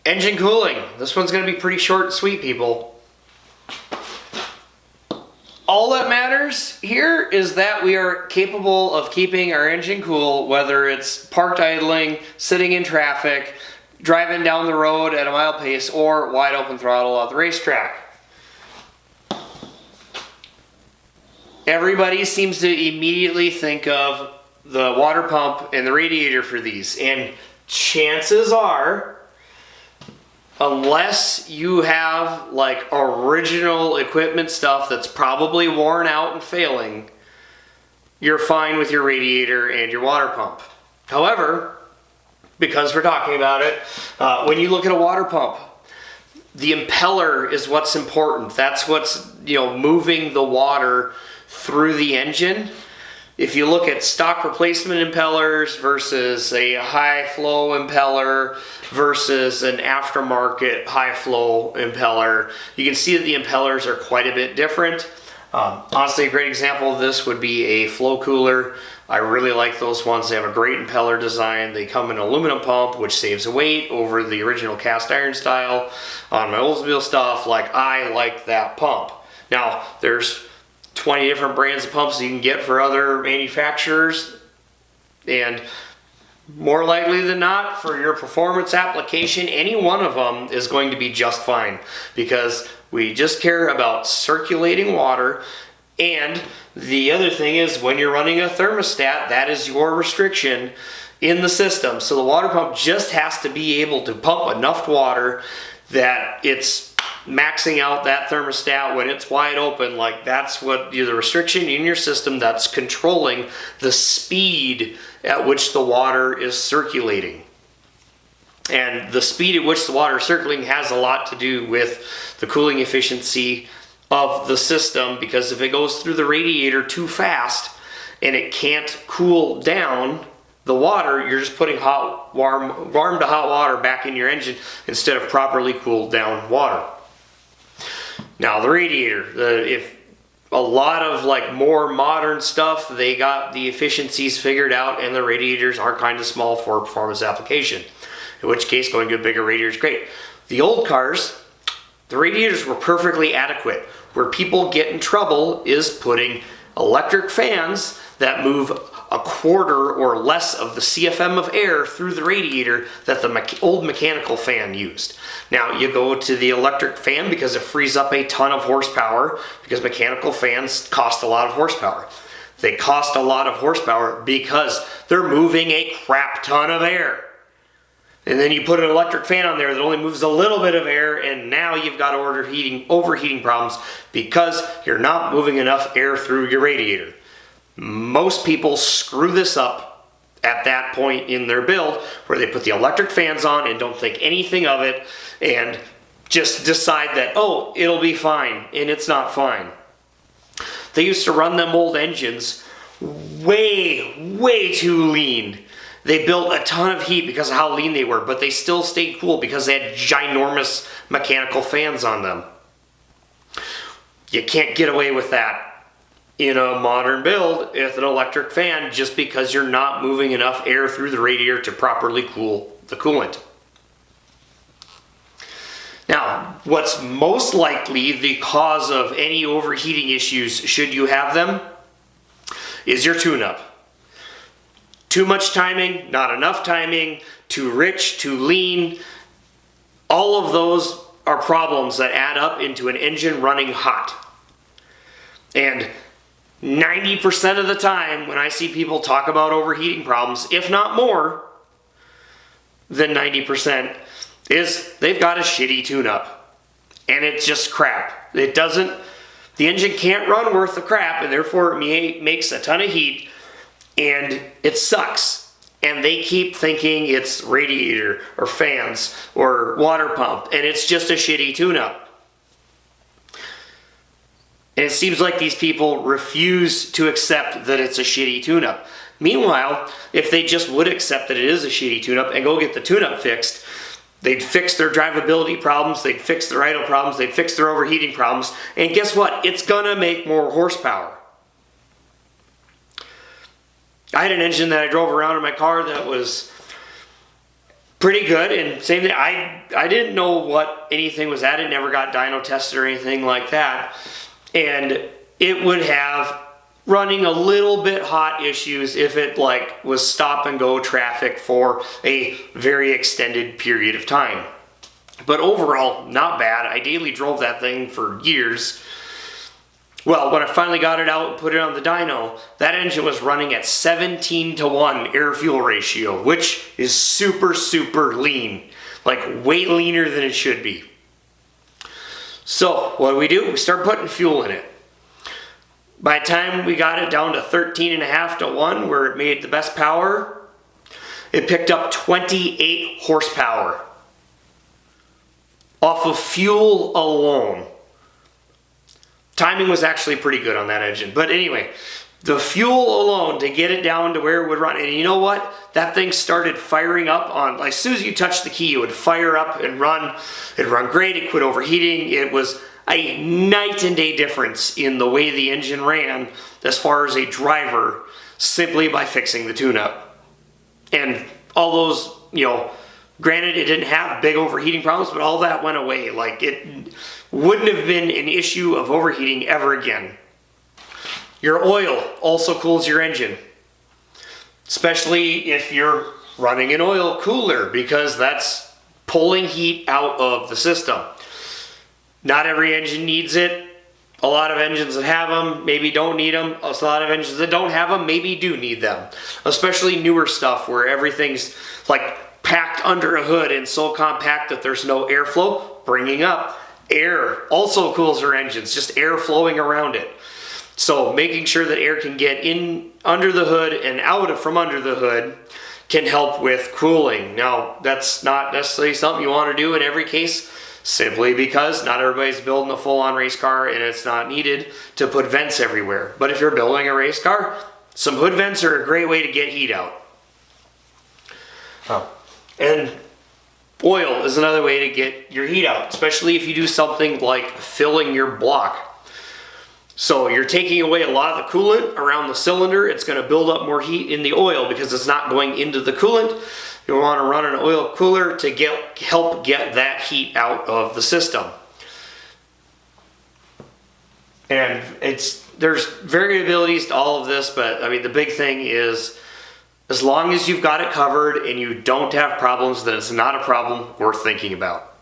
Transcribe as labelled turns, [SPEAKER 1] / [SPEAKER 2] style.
[SPEAKER 1] Engine cooling. This one's going to be pretty short and sweet, people. All that matters here is that we are capable of keeping our engine cool, whether it's parked idling, sitting in traffic, driving down the road at a mile pace, or wide open throttle at the racetrack. Everybody seems to immediately think of the water pump and the radiator for these, and chances are, unless you have like original equipment stuff that's probably worn out and failing, you're fine with your radiator and your water pump. However, because we're talking about it, when you look at a water pump, the impeller is what's important. That's what's, moving the water through the engine. If you look at stock replacement impellers versus a high flow impeller versus an aftermarket high flow impeller, you can see that the impellers are quite a bit different. Honestly, a great example of this would be a flow cooler. I really like those ones. They have a great impeller design. They come in an aluminum pump, which saves weight over the original cast iron style. On my Oldsmobile stuff, I like that pump. Now, there's 20 different brands of pumps you can get for other manufacturers, and more likely than not, for your performance application, any one of them is going to be just fine, because we just care about circulating water. And the other thing is, when you're running a thermostat, that is your restriction in the system. So the water pump just has to be able to pump enough water that it's maxing out that thermostat when it's wide open. That's what the restriction in your system that's controlling the speed at which the water is circulating. And the speed at which the water is circulating has a lot to do with the cooling efficiency of the system, because if it goes through the radiator too fast and it can't cool down the water, you're just putting warm to hot water back in your engine instead of properly cooled down water. Now the radiator, if a lot of more modern stuff, they got the efficiencies figured out and the radiators are kind of small for a performance application, in which case going to a bigger radiator is great. The old cars, the radiators were perfectly adequate. Where people get in trouble is putting electric fans that move a quarter or less of the CFM of air through the radiator that the old mechanical fan used. Now you go to the electric fan because it frees up a ton of horsepower, because mechanical fans cost a lot of horsepower. They cost a lot of horsepower because they're moving a crap ton of air. And then you put an electric fan on there that only moves a little bit of air, and now you've got overheating problems because you're not moving enough air through your radiator. Most people screw this up at that point in their build, where they put the electric fans on and don't think anything of it and just decide that, oh, it'll be fine, and it's not fine. They used to run them old engines way too lean. They built a ton of heat because of how lean they were, but they still stayed cool because they had ginormous mechanical fans on them. You can't get away with that in a modern build with an electric fan, just because you're not moving enough air through the radiator to properly cool the coolant. Now, what's most likely the cause of any overheating issues, should you have them, is your tune-up. Too much timing, not enough timing, too rich, too lean. All of those are problems that add up into an engine running hot. And 90% of the time when I see people talk about overheating problems, if not more than 90%, is they've got a shitty tune-up. And it's just crap. The engine can't run worth the crap, and therefore it makes a ton of heat, and it sucks. And they keep thinking it's radiator or fans or water pump, and it's just a shitty tune-up. And it seems like these people refuse to accept that it's a shitty tune-up. Meanwhile, if they just would accept that it is a shitty tune-up and go get the tune-up fixed, they'd fix their drivability problems, they'd fix their idle problems, they'd fix their overheating problems, and guess what? It's gonna make more horsepower. I had an engine that I drove around in my car that was pretty good. And same thing, I didn't know what anything was at it, never got dyno tested or anything like that. And it would have running a little bit hot issues if it like was stop and go traffic for a very extended period of time. But overall, not bad. I daily drove that thing for years. Well, when I finally got it out and put it on the dyno, that engine was running at 17-to-1 air-fuel ratio, which is super, super lean. Like, way leaner than it should be. So, what do? We start putting fuel in it. By the time we got it down to 13.5-to-1, where it made the best power, it picked up 28 horsepower off of fuel alone. Timing was actually pretty good on that engine. But anyway, the fuel alone to get it down to where it would run. And you know what? That thing started firing up on, like, as soon as you touched the key, it would fire up and run. It'd run great. It quit overheating. It was a night and day difference in the way the engine ran as far as a driver, simply by fixing the tune-up. And all those, granted, it didn't have big overheating problems, but all that went away. Like, it wouldn't have been an issue of overheating ever again. Your oil also cools your engine, especially if you're running an oil cooler, because that's pulling heat out of the system. Not every engine needs it. A lot of engines that have them maybe don't need them. A lot of engines that don't have them maybe do need them. Especially newer stuff where everything's like packed under a hood and so compact that there's no airflow. Bringing up air also cools your engines, just air flowing around it. So making sure that air can get in under the hood and out from under the hood can help with cooling. Now, that's not necessarily something you want to do in every case, simply because not everybody's building a full-on race car and it's not needed to put vents everywhere. But if you're building a race car, some hood vents are a great way to get heat out. And oil is another way to get your heat out, especially if you do something like filling your block. So you're taking away a lot of the coolant around the cylinder. It's going to build up more heat in the oil because it's not going into the coolant. You want to run an oil cooler to help get that heat out of the system. And there's variabilities to all of this, but I mean the big thing is, as long as you've got it covered and you don't have problems, then it's not a problem worth thinking about.